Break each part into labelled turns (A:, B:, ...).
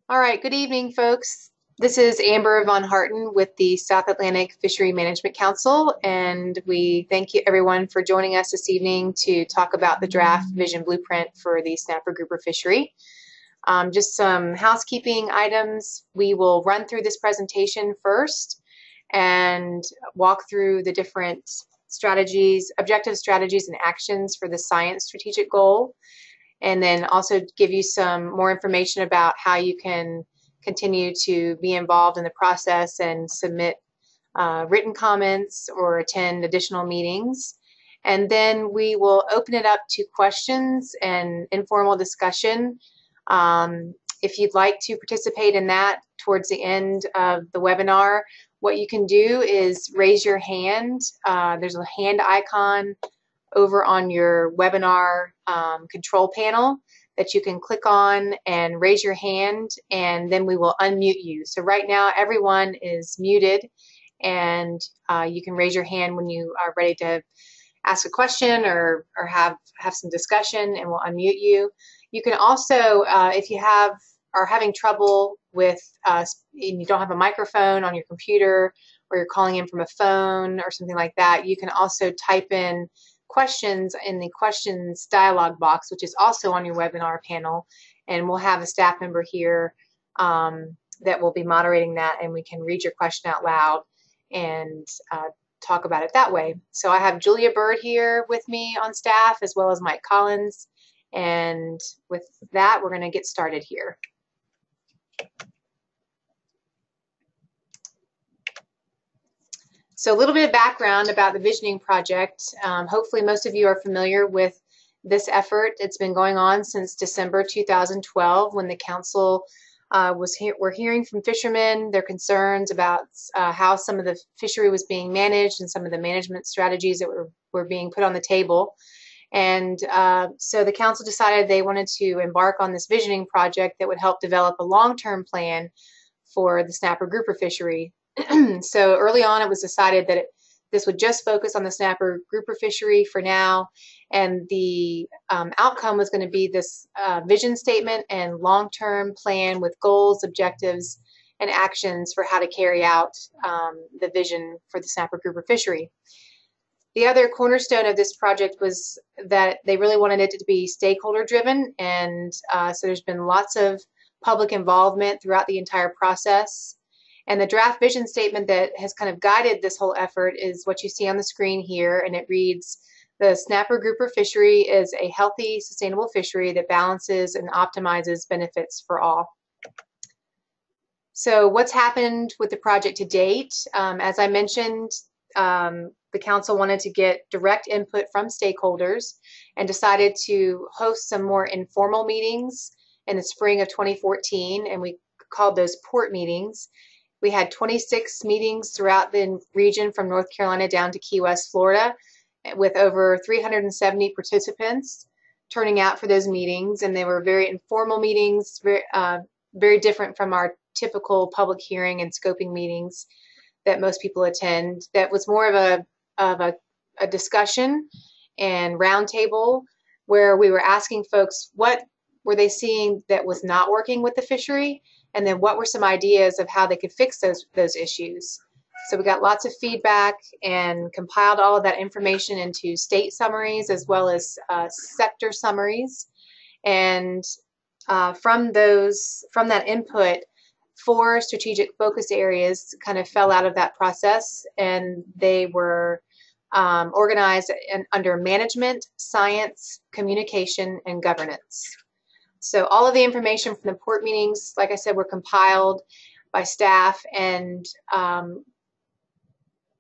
A: All right, good evening, folks. This is Amber Von Harten with the South Atlantic Fishery Management Council, and we thank you everyone for joining us this evening to talk about the draft vision blueprint for the snapper grouper fishery. Just some housekeeping items. We will run through this presentation first and walk through the different strategies, objective strategies and actions for the science strategic goal, and then also give you some more information about how you can continue to be involved in the process and submit written comments or attend additional meetings. And then we will open it up to questions and informal discussion. If you'd like to participate in that towards the end of the webinar, what you can do is raise your hand. There's a hand icon over on your webinar control panel that you can click on and raise your hand, and then we will unmute you. So right now everyone is muted, and you can raise your hand when you are ready to ask a question or have some discussion, and we'll unmute you. You can also, if you are having trouble with, and you don't have a microphone on your computer, or you're calling in from a phone or something like that, you can also type in questions in the questions dialog box, which is also on your webinar panel, and we'll have a staff member here that will be moderating that, and we can read your question out loud and talk about it that way. So I have Julia Bird here with me on staff, as well as Mike Collins, and with that we're going to get started here. So a little bit of background about the Visioning Project. Hopefully most of you are familiar with this effort. It's been going on since December 2012, when the council were hearing from fishermen their concerns about how some of the fishery was being managed and some of the management strategies that were being put on the table. And so the council decided they wanted to embark on this Visioning Project that would help develop a long-term plan for the snapper grouper fishery. So early on it was decided that this would just focus on the snapper grouper fishery for now, and the outcome was going to be this vision statement and long-term plan with goals, objectives, and actions for how to carry out the vision for the snapper grouper fishery. The other cornerstone of this project was that they really wanted it to be stakeholder driven, and so there's been lots of public involvement throughout the entire process. And the draft vision statement that has kind of guided this whole effort is what you see on the screen here, and it reads: the snapper grouper fishery is a healthy, sustainable fishery that balances and optimizes benefits for all. So what's happened with the project to date? As I mentioned, the council wanted to get direct input from stakeholders and decided to host some more informal meetings in the spring of 2014, and we called those port meetings. We had 26 meetings throughout the region from North Carolina down to Key West, Florida, with over 370 participants turning out for those meetings, and they were very informal meetings, very different from our typical public hearing and scoping meetings that most people attend. That was more of a discussion and roundtable where we were asking folks what were they seeing that was not working with the fishery, and then what were some ideas of how they could fix those issues. So we got lots of feedback and compiled all of that information into state summaries as well as sector summaries. And from that input, 4 strategic focus areas kind of fell out of that process, and they were organized under management, science, communication, and governance. So all of the information from the port meetings, like I said, were compiled by staff and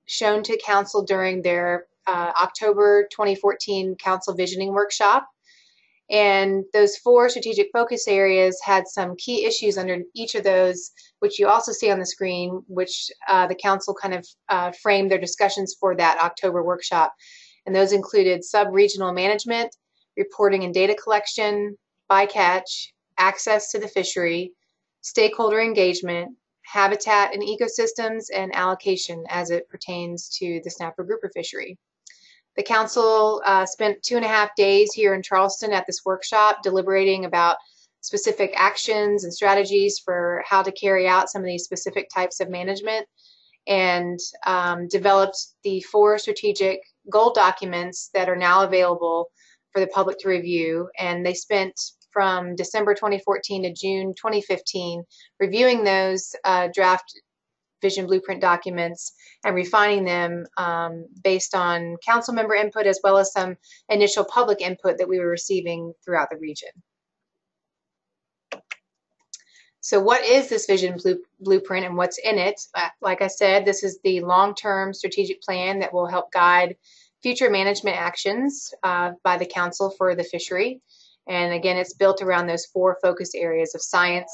A: shown to council during their October 2014 council visioning workshop. And those 4 strategic focus areas had some key issues under each of those, which you also see on the screen, which the council kind of framed their discussions for that October workshop. And those included sub-regional management, reporting and data collection, bycatch, access to the fishery, stakeholder engagement, habitat and ecosystems, and allocation as it pertains to the snapper grouper fishery. The council spent 2.5 days here in Charleston at this workshop deliberating about specific actions and strategies for how to carry out some of these specific types of management, and developed the 4 strategic goal documents that are now available for the public to review. And they spent from December 2014 to June 2015 reviewing those draft vision blueprint documents and refining them based on council member input, as well as some initial public input that we were receiving throughout the region. So what is this vision blueprint and what's in it? Like I said, this is the long-term strategic plan that will help guide future management actions by the council for the fishery. And again, it's built around those 4 focus areas of science,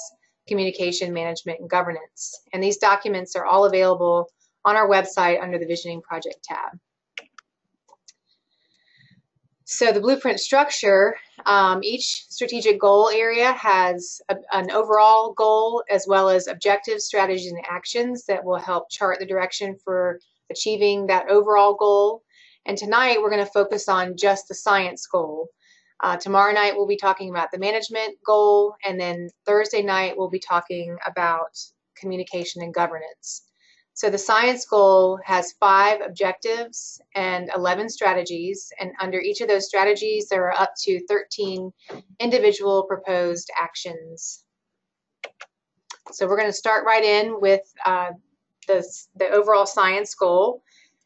A: communication, management, and governance. And these documents are all available on our website under the Visioning Project tab. So the blueprint structure, each strategic goal area has an overall goal as well as objectives, strategies, and actions that will help chart the direction for achieving that overall goal. And tonight we're going to focus on just the science goal. Tomorrow night we'll be talking about the management goal, and then Thursday night we'll be talking about communication and governance. So the science goal has 5 objectives and 11 strategies, and under each of those strategies there are up to 13 individual proposed actions. So we're going to start right in with the overall science goal,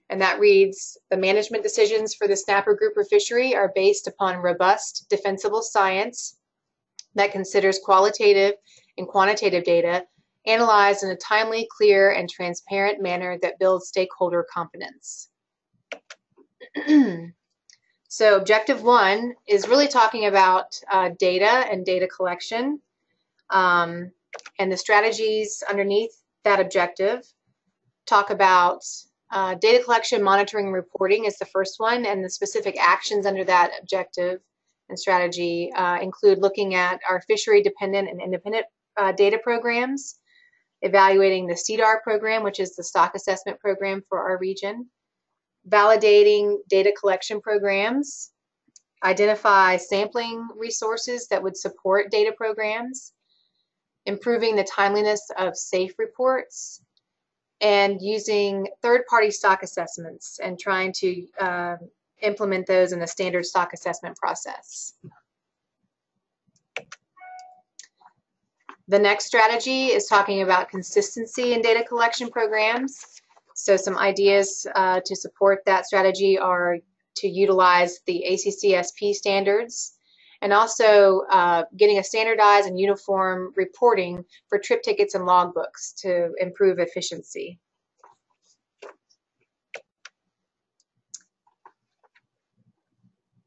A: and that reads: the management decisions for the snapper grouper fishery are based upon robust, defensible science that considers qualitative and quantitative data, analyzed in a timely, clear, and transparent manner that builds stakeholder confidence. So objective 1 is really talking about data and data collection, and the strategies underneath that objective talk about data collection, monitoring, and reporting is the first one, and the specific actions under that objective and strategy include looking at our fishery dependent and independent data programs, evaluating the CDAR program, which is the stock assessment program for our region, validating data collection programs, identify sampling resources that would support data programs, improving the timeliness of SAFE reports, and using third-party stock assessments and trying to implement those in a standard stock assessment process. The next strategy is talking about consistency in data collection programs. So some ideas to support that strategy are to utilize the ACCSP standards, and also getting a standardized and uniform reporting for trip tickets and logbooks to improve efficiency.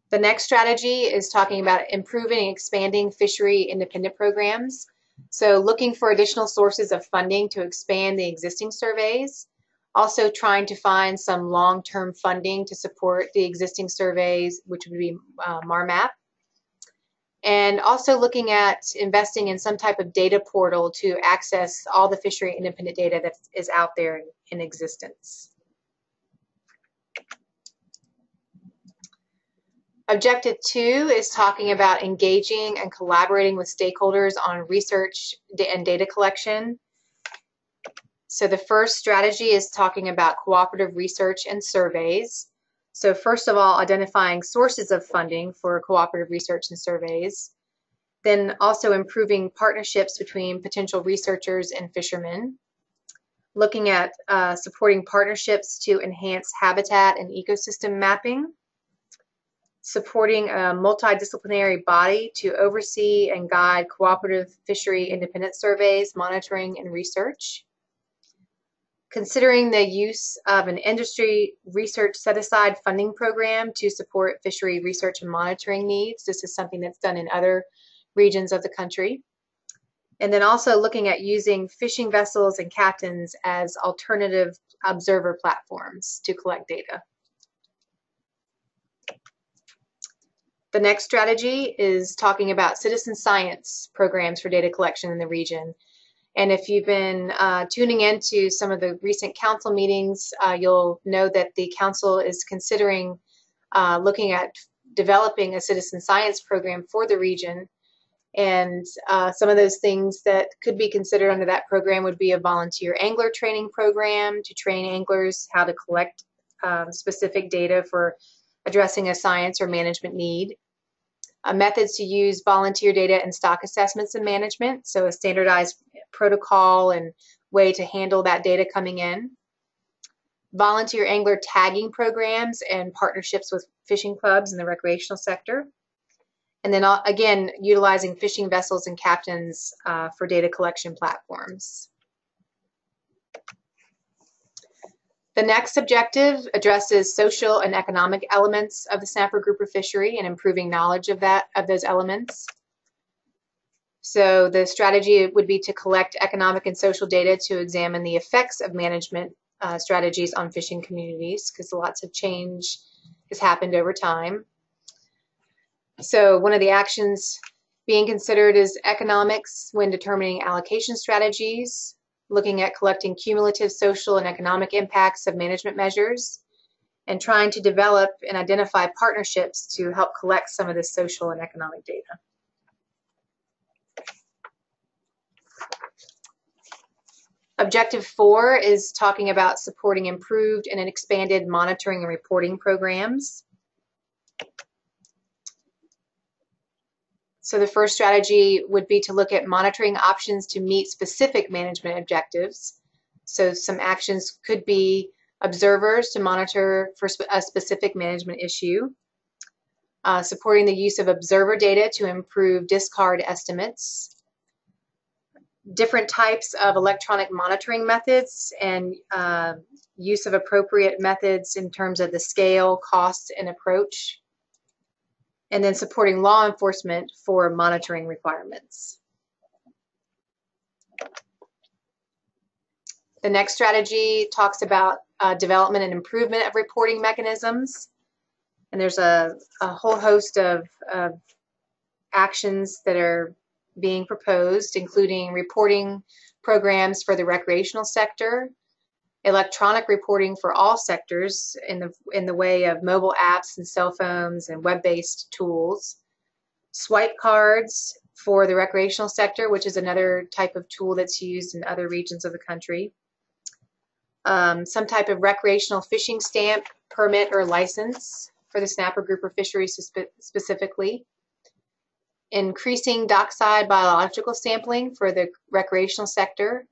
A: The next strategy is talking about improving and expanding fishery independent programs. So looking for additional sources of funding to expand the existing surveys, also trying to find some long-term funding to support the existing surveys, which would be MARMAP, and also looking at investing in some type of data portal to access all the fishery independent data that is out there in existence. Objective 2 is talking about engaging and collaborating with stakeholders on research and data collection. So the first strategy is talking about cooperative research and surveys. So first of all, identifying sources of funding for cooperative research and surveys. Then also improving partnerships between potential researchers and fishermen. Looking at supporting partnerships to enhance habitat and ecosystem mapping. Supporting a multidisciplinary body to oversee and guide cooperative fishery independent surveys, monitoring, and research. Considering the use of an industry research set-aside funding program to support fishery research and monitoring needs. This is something that's done in other regions of the country. And then also looking at using fishing vessels and captains as alternative observer platforms to collect data. The next strategy is talking about citizen science programs for data collection in the region. And if you've been tuning into some of the recent council meetings, you'll know that the council is considering looking at developing a citizen science program for the region. And some of those things that could be considered under that program would be a volunteer angler training program to train anglers how to collect specific data for addressing a science or management need. Methods to use volunteer data and stock assessments and management, so a standardized protocol and way to handle that data coming in. Volunteer angler tagging programs and partnerships with fishing clubs in the recreational sector. And then again, utilizing fishing vessels and captains for data collection platforms. The next objective addresses social and economic elements of the snapper grouper fishery and improving knowledge of those elements. So the strategy would be to collect economic and social data to examine the effects of management strategies on fishing communities, because lots of change has happened over time. So one of the actions being considered is economics when determining allocation strategies, looking at collecting cumulative social and economic impacts of management measures, and trying to develop and identify partnerships to help collect some of this social and economic data. Objective 4 is talking about supporting improved and expanded monitoring and reporting programs. So the first strategy would be to look at monitoring options to meet specific management objectives. So some actions could be observers to monitor for a specific management issue, supporting the use of observer data to improve discard estimates, different types of electronic monitoring methods and use of appropriate methods in terms of the scale, cost, and approach, and then supporting law enforcement for monitoring requirements. The next strategy talks about development and improvement of reporting mechanisms. And there's a whole host of actions that are being proposed, including reporting programs for the recreational sector, electronic reporting for all sectors in the way of mobile apps and cell phones and web-based tools, swipe cards for the recreational sector, which is another type of tool that's used in other regions of the country, some type of recreational fishing stamp, permit, or license for the snapper grouper fishery specifically, increasing dockside biological sampling for the recreational sector,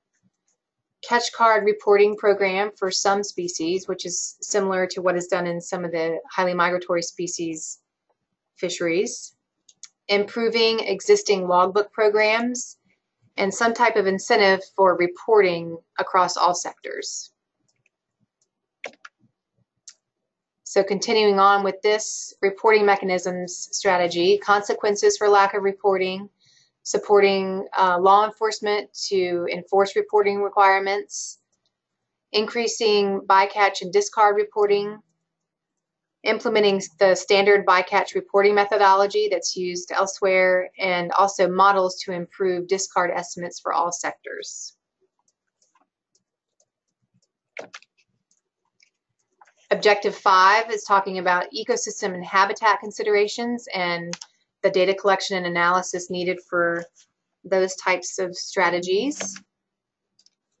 A: catch card reporting program for some species, which is similar to what is done in some of the highly migratory species fisheries, improving existing logbook programs, and some type of incentive for reporting across all sectors. So continuing on with this reporting mechanisms strategy, consequences for lack of reporting, supporting law enforcement to enforce reporting requirements, increasing bycatch and discard reporting, implementing the standard bycatch reporting methodology that's used elsewhere, and also models to improve discard estimates for all sectors. Objective 5 is talking about ecosystem and habitat considerations and the data collection and analysis needed for those types of strategies.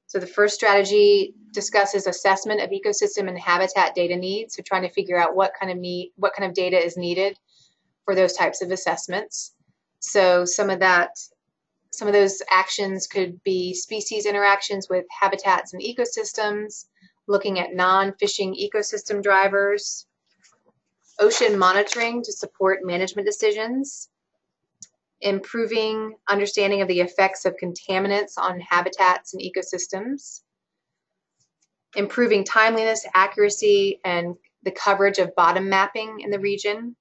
A: So the first strategy discusses assessment of ecosystem and habitat data needs, so trying to figure out what kind of data is needed for those types of assessments. So some of those actions could be species interactions with habitats and ecosystems, looking at non-fishing ecosystem drivers, ocean monitoring to support management decisions, improving understanding of the effects of contaminants on habitats and ecosystems, improving timeliness, accuracy, and the coverage of bottom mapping in the region,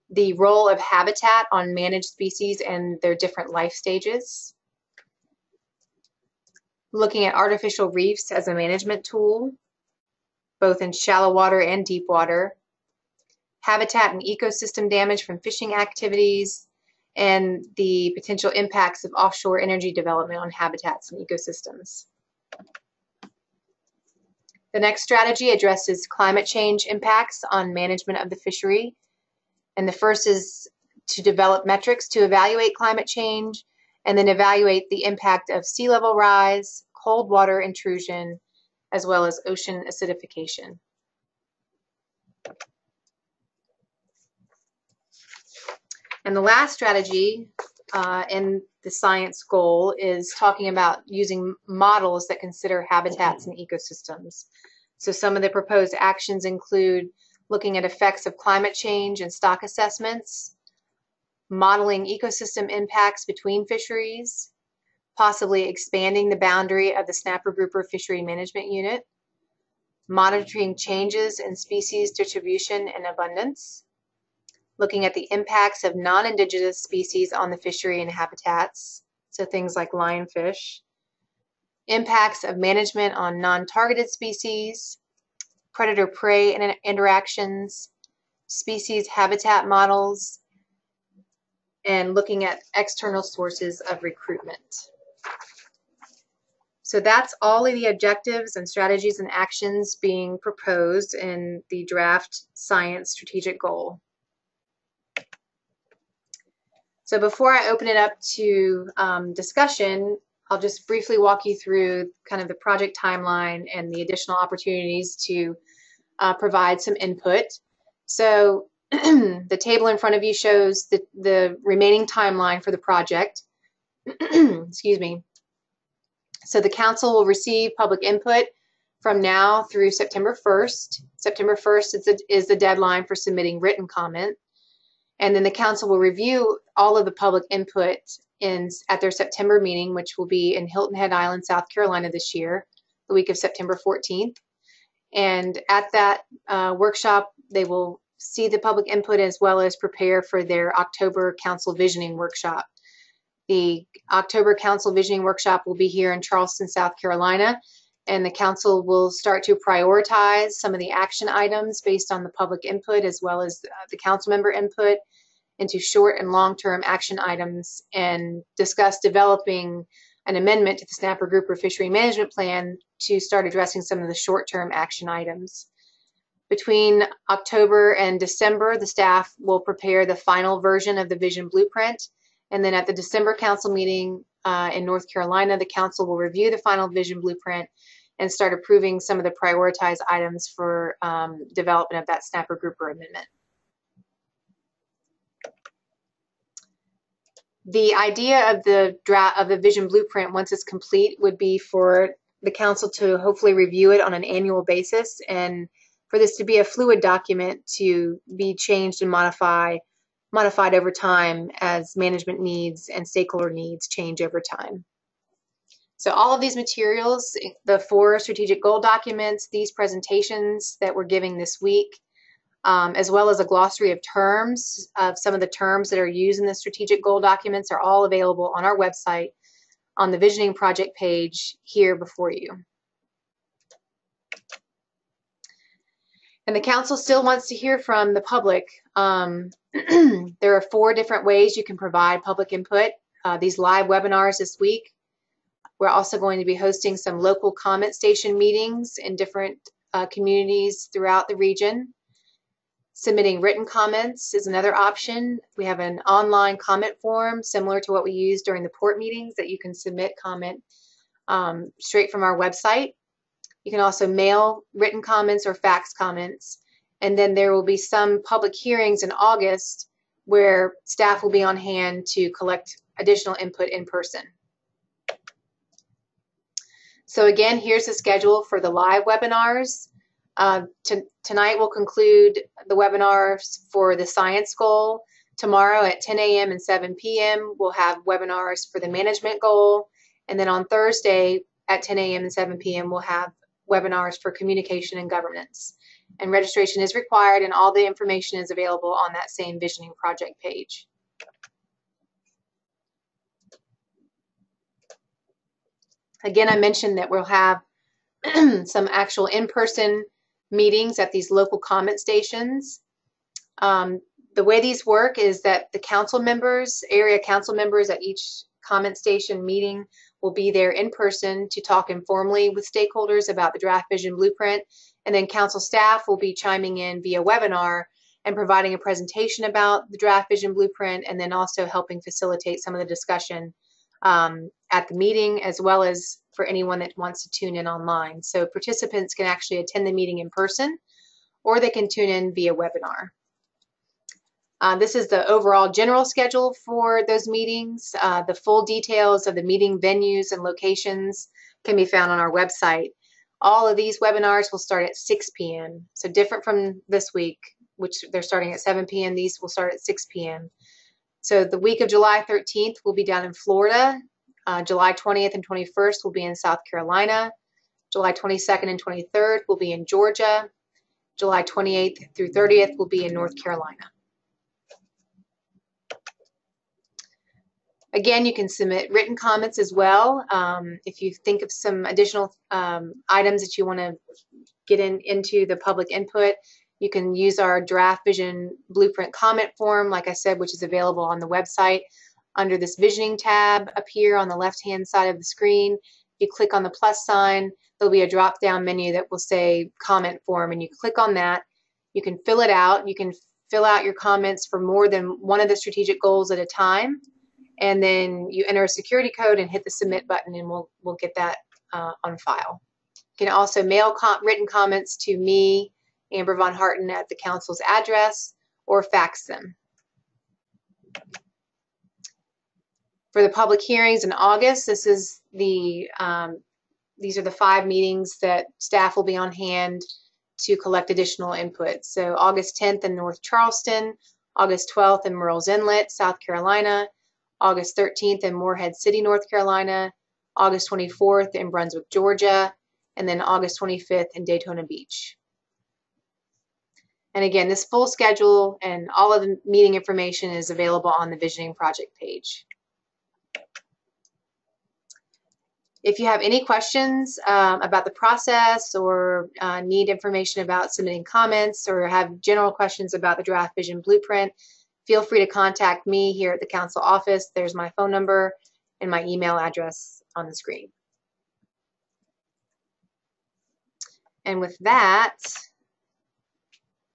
A: the role of habitat on managed species and their different life stages, looking at artificial reefs as a management tool, both in shallow water and deep water, habitat and ecosystem damage from fishing activities, and the potential impacts of offshore energy development on habitats and ecosystems. The next strategy addresses climate change impacts on management of the fishery. And the first is to develop metrics to evaluate climate change, and then evaluate the impact of sea level rise, cold water intrusion, as well as ocean acidification. And the last strategy in the science goal is talking about using models that consider habitats and ecosystems. So some of the proposed actions include looking at effects of climate change and stock assessments, modeling ecosystem impacts between fisheries, possibly expanding the boundary of the snapper grouper fishery management unit, monitoring changes in species distribution and abundance, looking at the impacts of non-indigenous species on the fishery and habitats, so things like lionfish, impacts of management on non-targeted species, predator-prey interactions, species habitat models, and looking at external sources of recruitment. So that's all of the objectives and strategies and actions being proposed in the draft science strategic goal. So before I open it up to discussion, I'll just briefly walk you through kind of the project timeline and the additional opportunities to provide some input. So the table in front of you shows the remaining timeline for the project. Excuse me. So the council will receive public input from now through September 1st. September 1st is the deadline for submitting written comment. And then the council will review all of the public input at their September meeting, which will be in Hilton Head Island, South Carolina this year, the week of September 14th. And at that workshop, they will see the public input as well as prepare for their October Council Visioning Workshop. The October Council Visioning Workshop will be here in Charleston, South Carolina, and the council will start to prioritize some of the action items based on the public input as well as the council member input into short and long-term action items and discuss developing an amendment to the snapper grouper fishery management plan to start addressing some of the short-term action items. Between October and December, the staff will prepare the final version of the vision blueprint, and then at the December council meeting in North Carolina, the council will review the final vision blueprint and start approving some of the prioritized items for development of that snapper grouper amendment. The idea of the draft of the vision blueprint, once it's complete, would be for the council to hopefully review it on an annual basis, and for this to be a fluid document to be changed and modified over time as management needs and stakeholder needs change over time. So all of these materials, the 4 strategic goal documents, these presentations that we're giving this week, as well as a glossary of terms of some of the terms that are used in the strategic goal documents, are all available on our website on the Visioning Project page here before you. And the council still wants to hear from the public. There are 4 different ways you can provide public input. These live webinars this week. We're also going to be hosting some local comment station meetings in different communities throughout the region. Submitting written comments is another option. We have an online comment form similar to what we use during the port meetings that you can submit comment straight from our website. You can also mail written comments or fax comments. And then there will be some public hearings in August where staff will be on hand to collect additional input in person. So again, here's the schedule for the live webinars. Tonight we'll conclude the webinars for the science goal. Tomorrow at 10 a.m. and 7 p.m. we'll have webinars for the management goal. And then on Thursday at 10 a.m. and 7 p.m. we'll have webinars for communication and governance. And registration is required, and all the information is available on that same Visioning Project page. Again, I mentioned that we'll have some actual in-person meetings at these local comment stations. The way these work is that the council members, area council members at each comment station meeting will be there in person to talk informally with stakeholders about the draft vision blueprint, and then council staff will be chiming in via webinar and providing a presentation about the draft vision blueprint, and then also helping facilitate some of the discussion at the meeting, as well as for anyone that wants to tune in online. So participants can actually attend the meeting in person, or they can tune in via webinar. This is the overall general schedule for those meetings. The full details of the meeting venues and locations can be found on our website. All of these webinars will start at 6 p.m. So different from this week, which they're starting at 7 p.m. These will start at 6 p.m. So the week of July 13th will be down in Florida. July 20th and 21st will be in South Carolina. July 22nd and 23rd will be in Georgia. July 28th through 30th will be in North Carolina. Again, you can submit written comments as well. If you think of some additional items that you want to get into the public input, you can use our draft vision blueprint comment form, like I said, which is available on the website under this visioning tab up here on the left-hand side of the screen. If you click on the plus sign, there'll be a drop-down menu that will say comment form, and you click on that. You can fill it out. You can fill out your comments for more than one of the strategic goals at a time. And then you enter a security code and hit the submit button, and we'll get that on file. You can also mail written comments to me, Amber Von Harten, at the council's address, or fax them. For the public hearings in August, this is these are the 5 meetings that staff will be on hand to collect additional input. So August 10th in North Charleston, August 12th in Murrells Inlet, South Carolina, August 13th in Morehead City, North Carolina, August 24th in Brunswick, Georgia, and then August 25th in Daytona Beach. And again, this full schedule and all of the meeting information is available on the Visioning Project page. If you have any questions about the process, or need information about submitting comments, or have general questions about the draft vision blueprint, feel free to contact me here at the council office. There's my phone number and my email address on the screen. And with that,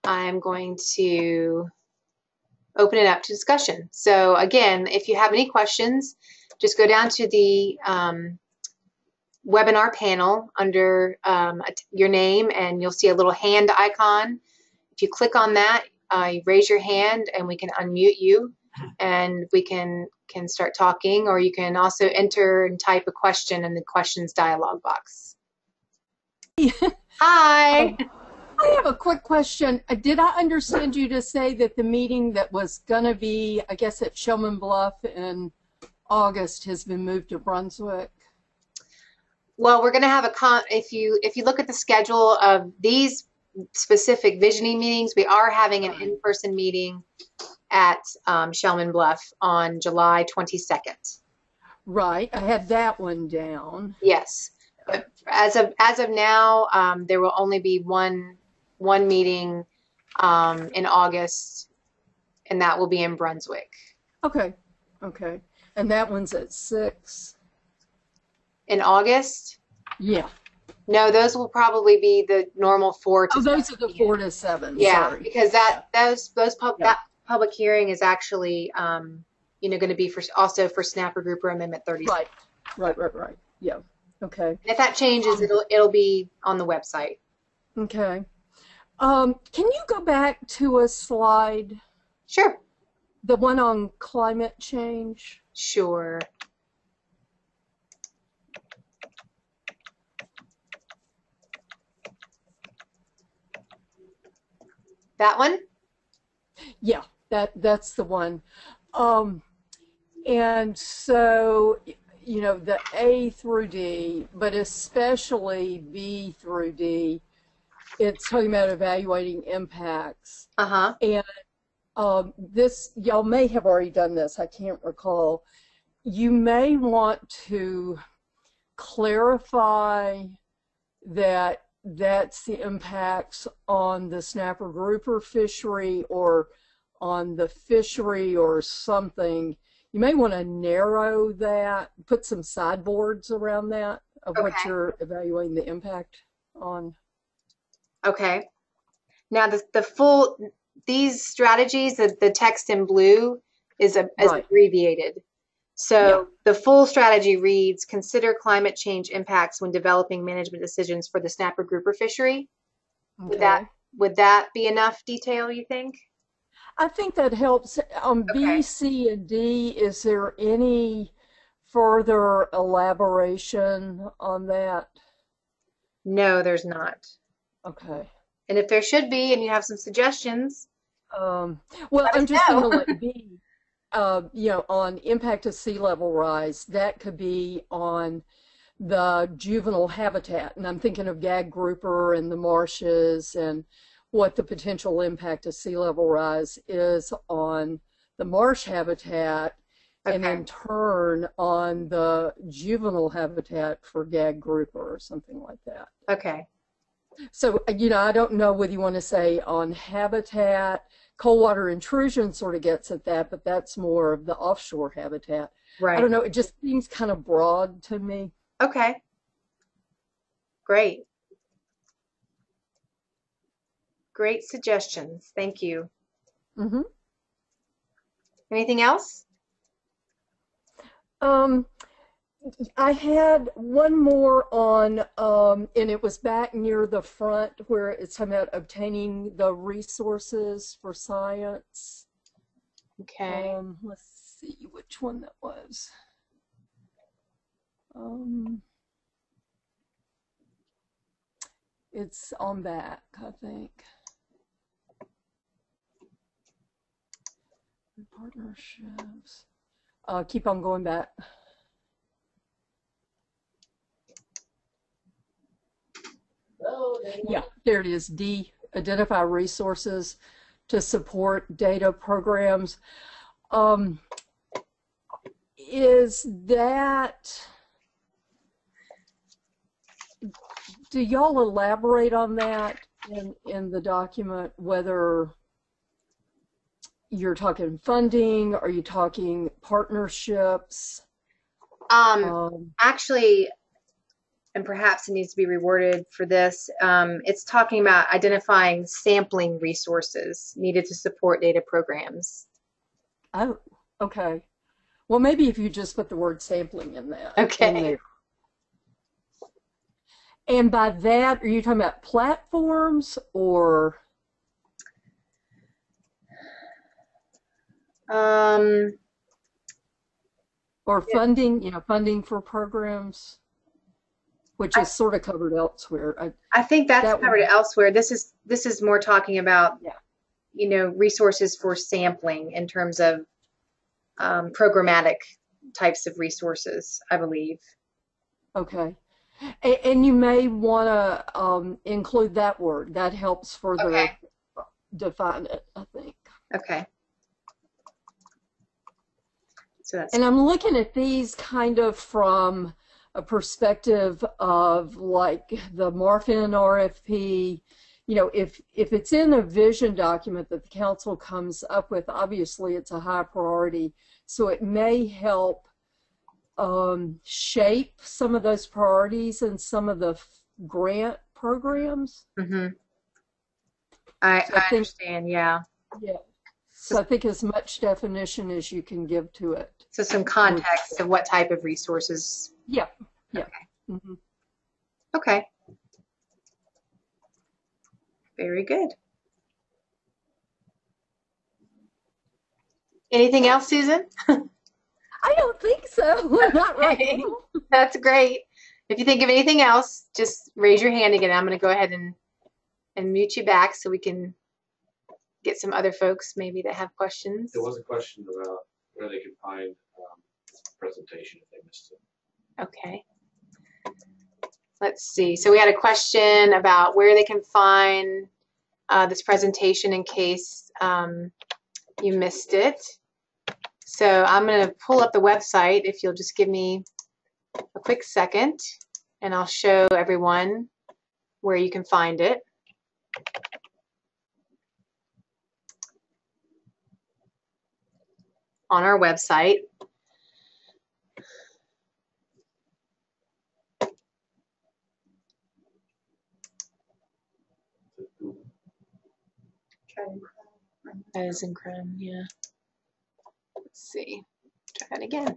A: I'm going to open it up to discussion. So again, if you have any questions, just go down to the webinar panel under your name, and you'll see a little hand icon. If you click on that, you raise your hand and we can unmute you, and we can start talking, or you can also enter and type a question in the questions dialog box. Hi.
B: I have a quick question. Did I understand you to say that the meeting that was going to be, I guess, at Shellman Bluff in August has been moved to Brunswick?
A: Well, we're going to have if you look at the schedule of these specific visioning meetings, we are having an in-person meeting at Shellman Bluff on July 22nd.
B: Right, I had that one down.
A: Yes, but as of now, there will only be one meeting in August, and that will be in Brunswick.
B: Okay, okay, and that one's at 6.
A: In August?
B: Yeah.
A: No, those will probably be the normal 4 to 7.
B: Oh, those are the 4 to 7.
A: Yeah,
B: sorry.
A: because that public hearing is actually going to be also for Snapper Grouper Amendment 30.
B: Right. Yeah. Okay.
A: And if that changes, it'll be on the website.
B: Okay. Can you go back to a slide?
A: Sure.
B: The one on climate change?
A: Sure. That one?
B: Yeah, that's the one. And so, you know, the A through D, but especially B through D, it's talking about evaluating impacts.
A: Uh-huh.
B: And this, y'all may have already done this, I can't recall. You may want to clarify that that's the impacts on the snapper grouper fishery or on the fishery or something. You may want to narrow that, put some sideboards around that of what you're evaluating the impact on.
A: Okay. Now the full these strategies, the text in blue is
B: Right.
A: abbreviated. So the full strategy reads, consider climate change impacts when developing management decisions for the snapper grouper fishery.
B: Okay.
A: Would that be enough detail, you think?
B: I think that helps. On B,
A: Okay.
B: C, and D, is there any further elaboration on that?
A: No, there's not.
B: Okay.
A: And if there should be, and you have some suggestions,
B: Well,
A: let us
B: I'm just thinking
A: know.
B: like B, on impact of sea level rise, that could be on the juvenile habitat. And I'm thinking of gag grouper and the marshes and what the potential impact of sea level rise is on the marsh habitat, and
A: Okay.
B: in turn on the juvenile habitat for gag grouper or something like that.
A: Okay.
B: So, I don't know whether you want to say on habitat. Cold water intrusion sort of gets at that, but that's more of the offshore habitat. I
A: Right.
B: don't know. It just seems kind of broad to me.
A: Okay. Great. Great suggestions. Thank you.
B: Mm-hmm.
A: Anything else?
B: I had one more on, and it was back near the front where it's talking about obtaining the resources for science.
A: Okay.
B: Let's see which one that was. It's on back, I think. Partnerships. Keep on going back. Yeah, there it is. D, identify resources to support data programs. Is that, do y'all elaborate on that in the document, whether you're talking funding, are you talking partnerships?
A: Actually, and perhaps it needs to be reworded for this, it's talking about identifying sampling resources needed to support data programs.
B: Oh, okay. Well, maybe if you just put the word sampling in there.
A: Okay.
B: And by that, are you talking about platforms or funding, funding for programs, which is sort of covered elsewhere.
A: I think that's
B: that
A: covered elsewhere. This is more talking about,
B: yeah.
A: Resources for sampling in terms of programmatic types of resources, I believe.
B: Okay. And you may want to include that word. That helps further define it, I think.
A: Okay. So that's.
B: And I'm looking at these kind of from a perspective of like the Marfin RFP. If it's in a vision document that the council comes up with, obviously it's a high priority. So it may help shape some of those priorities and some of the grant programs.
A: Mm-hmm. I understand, yeah.
B: Yeah. So I think as much definition as you can give to it.
A: So some context of what type of resources.
B: Yeah. Yeah.
A: Okay.
B: Mm-hmm.
A: Okay. Very good. Anything else, Susan?
B: I don't think so. Not right now.
A: That's great. If you think of anything else, just raise your hand again. I'm going to go ahead and mute you back so we can get some other folks maybe that have questions.
C: There was a question about where they could find the presentation if they missed it.
A: Okay. Let's see. So we had a question about where they can find this presentation in case you missed it. So I'm going to pull up the website if you'll just give me a quick second, and I'll show everyone where you can find it. On our website. That is in Chrome, yeah. Let's see. Try that again.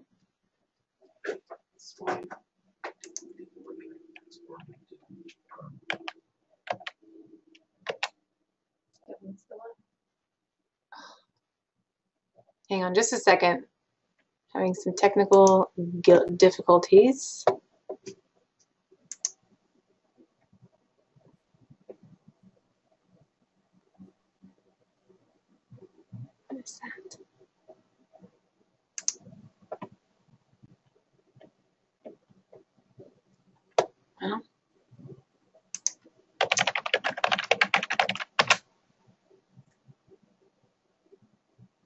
A: Hang on just a second. Having some technical difficulties. What is that?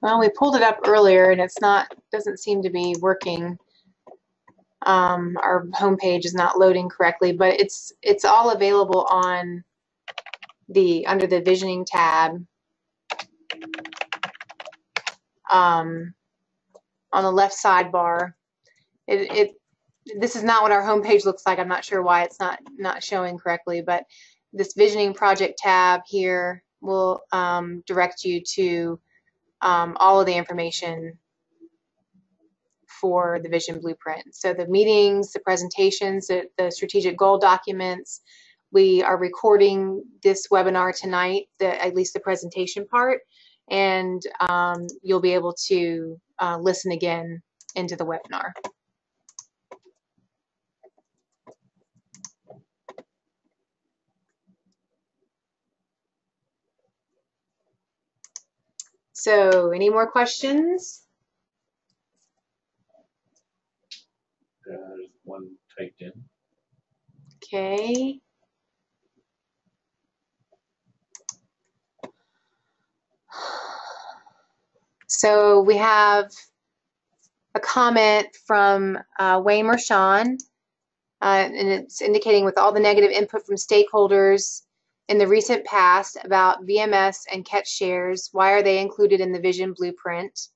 A: Well, we pulled it up earlier and doesn't seem to be working. Our homepage is not loading correctly, but it's all available on under the visioning tab. On the left sidebar. This is not what our homepage looks like. I'm not sure why it's not showing correctly, but this visioning project tab here will direct you to all of the information for the vision blueprint. So the meetings, the presentations, the strategic goal documents. We are recording this webinar tonight, at least the presentation part, and you'll be able to listen again into the webinar. So, any more questions?
C: There's one typed in.
A: Okay. So we have a comment from Wayne Mershon, and it's indicating with all the negative input from stakeholders in the recent past about VMS and catch shares, why are they included in the vision blueprint?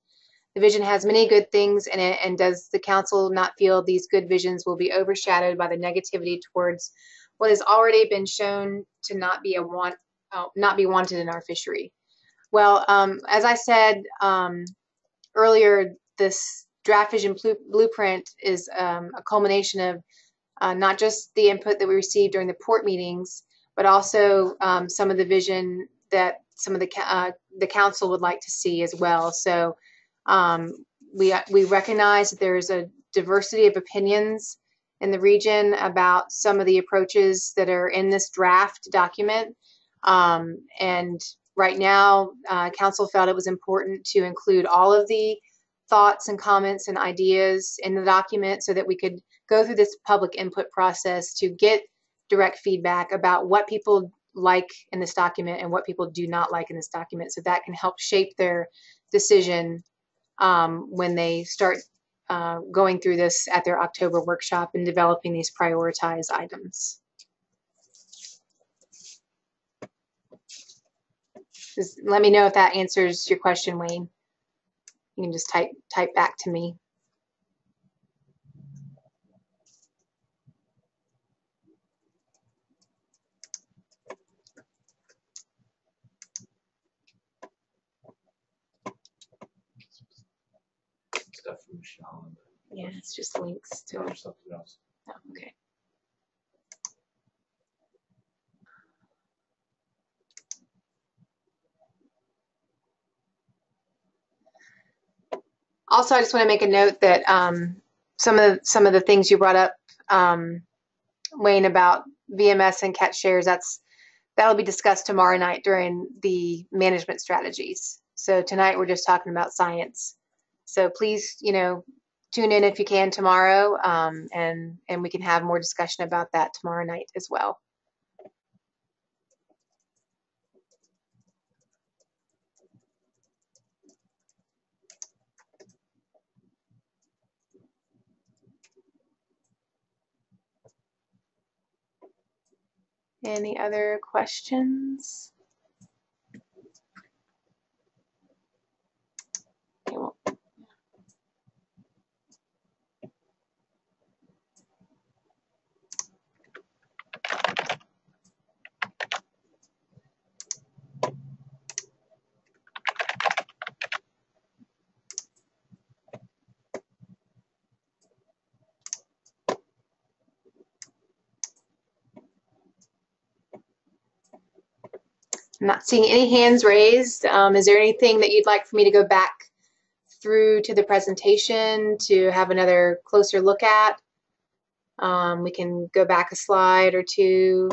A: The vision has many good things in it, and does the council not feel these good visions will be overshadowed by the negativity towards what has already been shown to not be wanted in our fishery? Well, as I said earlier, this draft vision blueprint is a culmination of not just the input that we received during the port meetings, but also some of the vision that some of the council would like to see as well. So we recognize that there's a diversity of opinions in the region about some of the approaches that are in this draft document. And right now, council felt it was important to include all of the thoughts and comments and ideas in the document so that we could go through this public input process to get direct feedback about what people like in this document and what people do not like in this document, so that can help shape their decision when they start going through this at their October workshop and developing these prioritized items. Just let me know if that answers your question, Wayne. You can just type back to me.
C: Stuff from Michelle.
A: Yeah, it's just links to
C: Or something else.
A: Oh, okay. Also, I just want to make a note that some of the things you brought up, Wayne, about VMS and catch shares, that'll be discussed tomorrow night during the management strategies. So tonight we're just talking about science. So please, tune in if you can tomorrow, and we can have more discussion about that tomorrow night as well. Any other questions? Okay, well, I'm not seeing any hands raised. Is there anything that you'd like for me to go back through to the presentation to have another closer look at? We can go back a slide or two.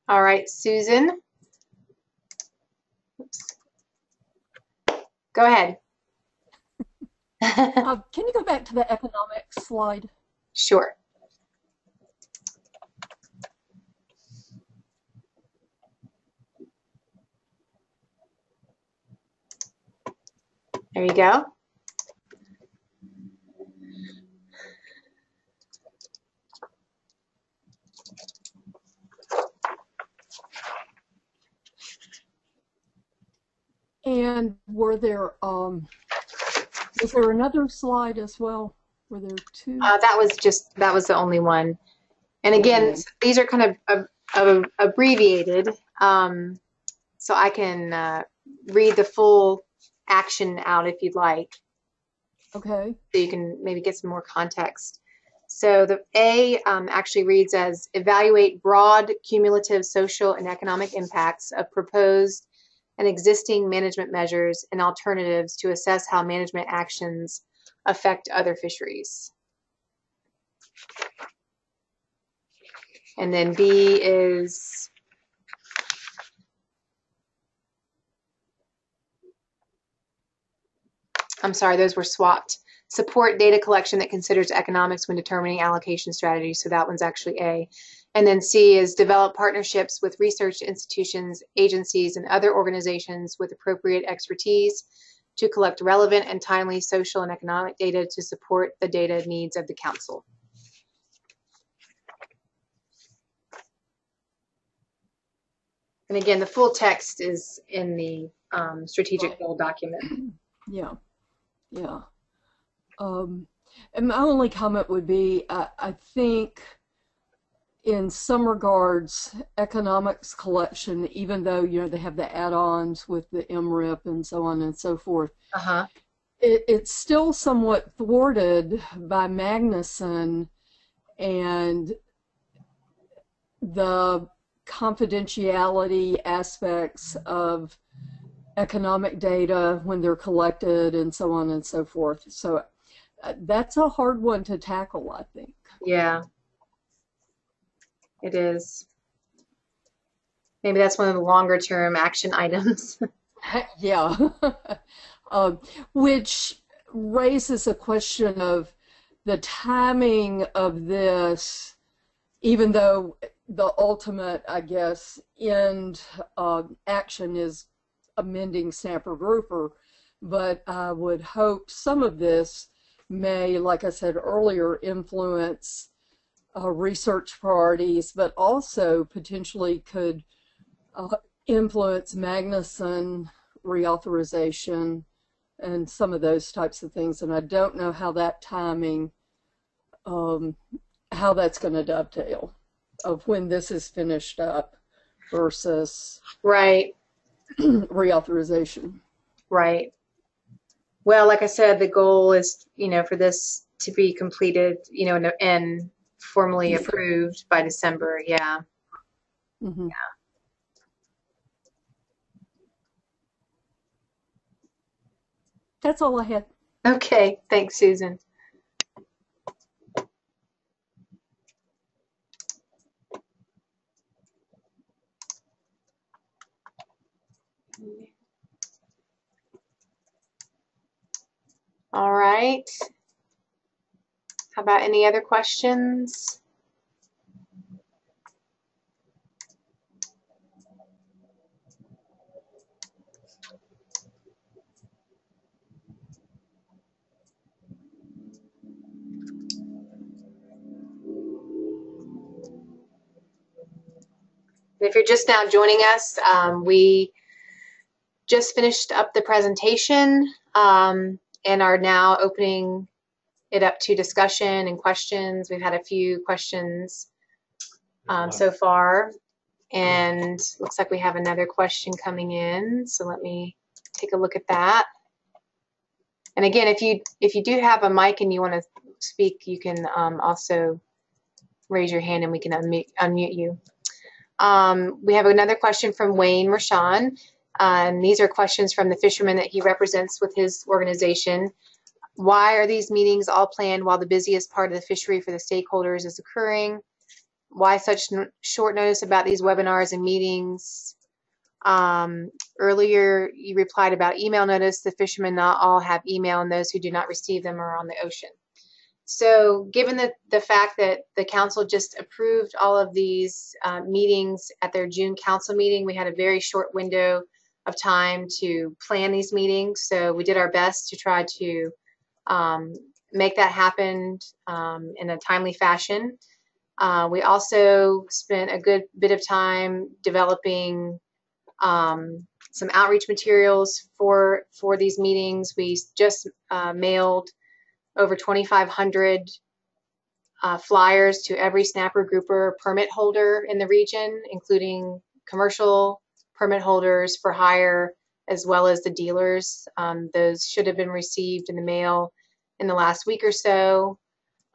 A: All right, Susan. Oops. Go ahead.
B: Can you go back to the economics slide?
A: Sure. There you go.
B: And were there was there another slide as well? Were there two?
A: That was the only one. And again,
B: Okay.
A: these are kind of abbreviated, so I can read the full action out if you'd like.
B: Okay.
A: So you can maybe get some more context. So the A actually reads as evaluate broad cumulative social and economic impacts of proposed and existing management measures and alternatives to assess how management actions affect other fisheries. And then B is I'm sorry, those were swapped. Support data collection that considers economics when determining allocation strategies. So that one's actually A. And then C is develop partnerships with research institutions, agencies, and other organizations with appropriate expertise to collect relevant and timely social and economic data to support the data needs of the council. And again, the full text is in the strategic goal document.
B: Yeah. Yeah. And my only comment would be, I think in some regards, economics collection, even though, you know, they have the add-ons with the MRIP and so on and so forth, it's still somewhat thwarted by Magnuson and the confidentiality aspects of economic data when they're collected and so on and so forth. So that's a hard one to tackle, I think.
A: Yeah, it is. Maybe that's one of the longer term action items.
B: Yeah. Which raises a question of the timing of this, even though the ultimate, I guess, end action is amending snapper grouper, but I would hope some of this may, like I said earlier, influence research priorities, but also potentially could influence Magnuson reauthorization and some of those types of things. And I don't know how that timing, how that's going to dovetail of when this is finished up versus
A: Right.
B: reauthorization.
A: Right. Well, like I said, the goal is, you know, for this to be completed, you know, and formally approved by December. Yeah.
B: Mm-hmm.
A: Yeah.
B: That's all I had.
A: Okay. Thanks, Susan. All right. How about any other questions? If you're just now joining us, we just finished up the presentation and are now opening it up to discussion and questions. We've had a few questions so far, and looks like we have another question coming in. So let me take a look at that. And again, if you do have a mic and you want to speak, you can also raise your hand and we can unmute you. We have another question from Wayne Rashan. And these are questions from the fishermen that he represents with his organization. Why are these meetings all planned while the busiest part of the fishery for the stakeholders is occurring? Why such short notice about these webinars and meetings? Earlier, you replied about email notice. The fishermen not all have email, and those who do not receive them are on the ocean. So given the fact that the council just approved all of these meetings at their June council meeting, we had a very short window of time to plan these meetings. So we did our best to try to make that happen in a timely fashion. We also spent a good bit of time developing some outreach materials for these meetings. We just mailed over 2,500 flyers to every snapper grouper permit holder in the region, including commercial permit holders for hire, as well as the dealers. Those should have been received in the mail in the last week or so.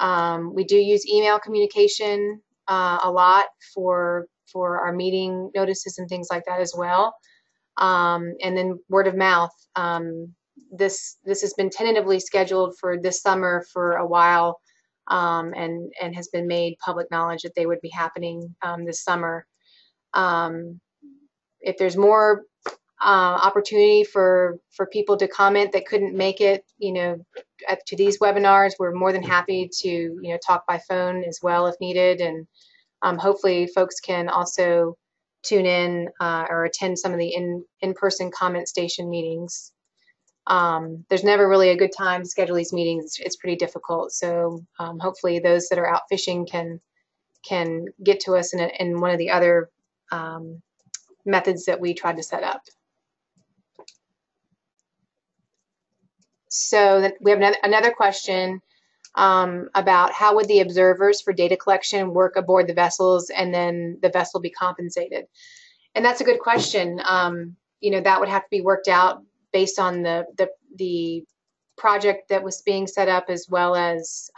A: We do use email communication a lot for our meeting notices and things like that as well. And then word of mouth. This has been tentatively scheduled for this summer for a while, and has been made public knowledge that they would be happening this summer. If there's more opportunity for people to comment that couldn't make it, to these webinars, we're more than happy to talk by phone as well if needed, and hopefully folks can also tune in or attend some of the in-person comment station meetings. There's never really a good time to schedule these meetings. It's pretty difficult. So hopefully those that are out fishing can get to us in one of the other methods that we tried to set up. So we have another question about how would the observers for data collection work aboard the vessels and then the vessel be compensated? And that's a good question. That would have to be worked out based on the project that was being set up, as well as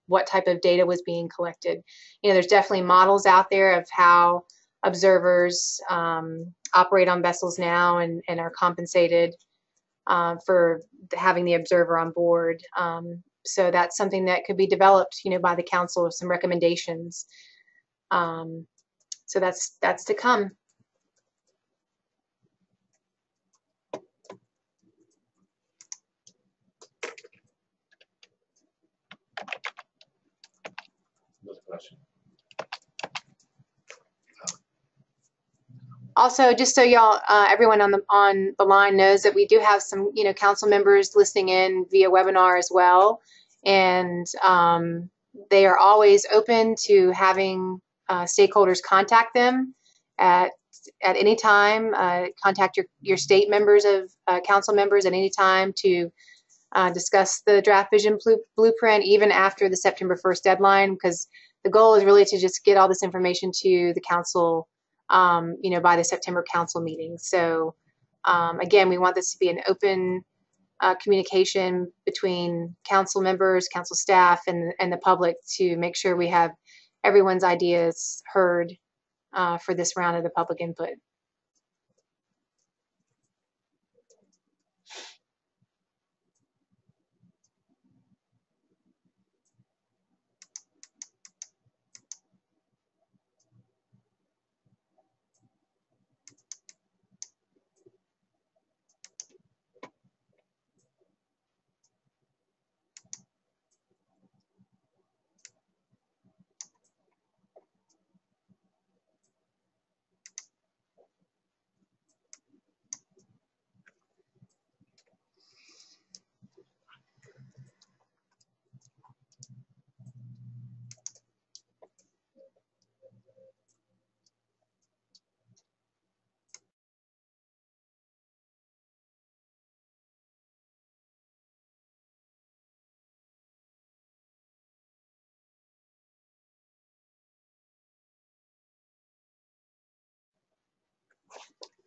A: what type of data was being collected. There's definitely models out there of how observers operate on vessels now and are compensated for having the observer on board. So that's something that could be developed, by the council with some recommendations. So that's to come. Also, just so y'all, everyone on the line knows that we do have some, council members listening in via webinar as well, and they are always open to having stakeholders contact them at any time. Contact your state members of council members at any time to discuss the draft vision blueprint, even after the September 1st deadline, because the goal is really to just get all this information to the council by the September council meeting. So again, we want this to be an open communication between council members, council staff, and the public to make sure we have everyone's ideas heard for this round of the public input.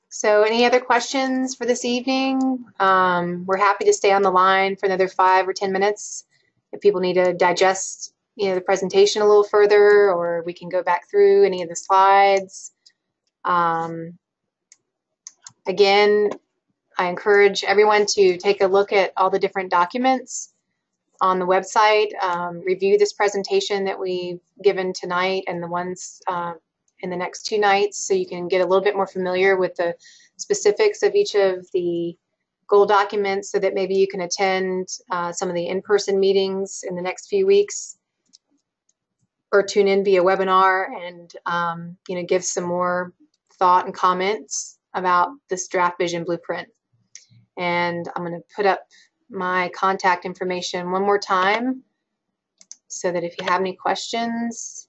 A: So any other questions for this evening? We're happy to stay on the line for another 5 or 10 minutes if people need to digest the presentation a little further, or we can go back through any of the slides. Again, I encourage everyone to take a look at all the different documents on the website, review this presentation that we've given tonight and the ones in the next 2 nights, so you can get a little bit more familiar with the specifics of each of the goal documents, so that maybe you can attend some of the in-person meetings in the next few weeks, or tune in via webinar and give some more thought and comments about this draft vision blueprint. And I'm going to put up my contact information one more time, so that if you have any questions,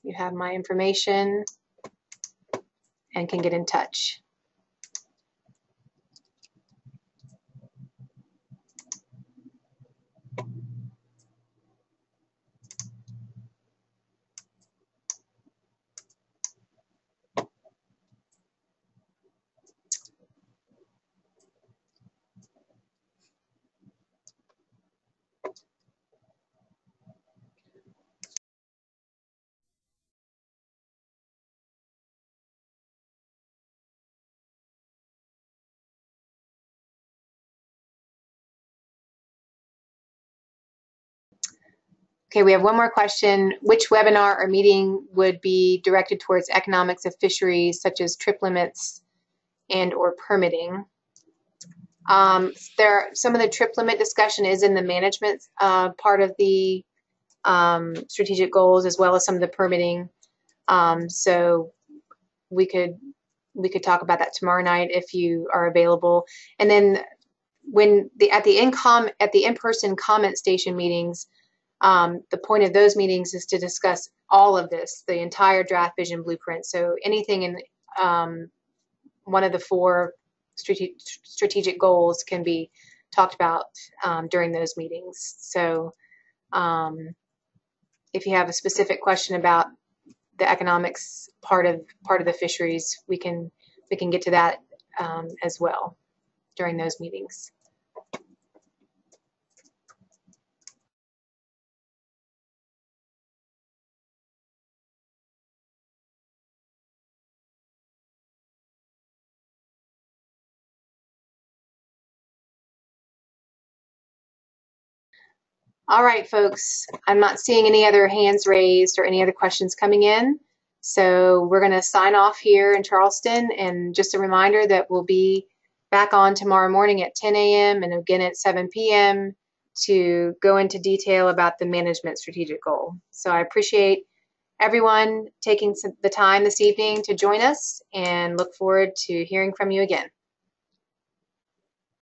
A: you have my information and can get in touch. Okay, we have one more question. Which webinar or meeting would be directed towards economics of fisheries, such as trip limits and or permitting? Some of the trip limit discussion is in the management part of the strategic goals, as well as some of the permitting. So we could talk about that tomorrow night if you are available. And then when at the in-person comment station meetings, the point of those meetings is to discuss all of this, the entire draft vision blueprint. So anything in one of the 4 strategic goals can be talked about during those meetings. So if you have a specific question about the economics part of the fisheries, we can get to that as well during those meetings. All right, folks, I'm not seeing any other hands raised or any other questions coming in. So we're going to sign off here in Charleston. And just a reminder that we'll be back on tomorrow morning at 10 a.m. and again at 7 p.m. to go into detail about the management strategic goal. So I appreciate everyone taking the time this evening to join us, and look forward to hearing from you again.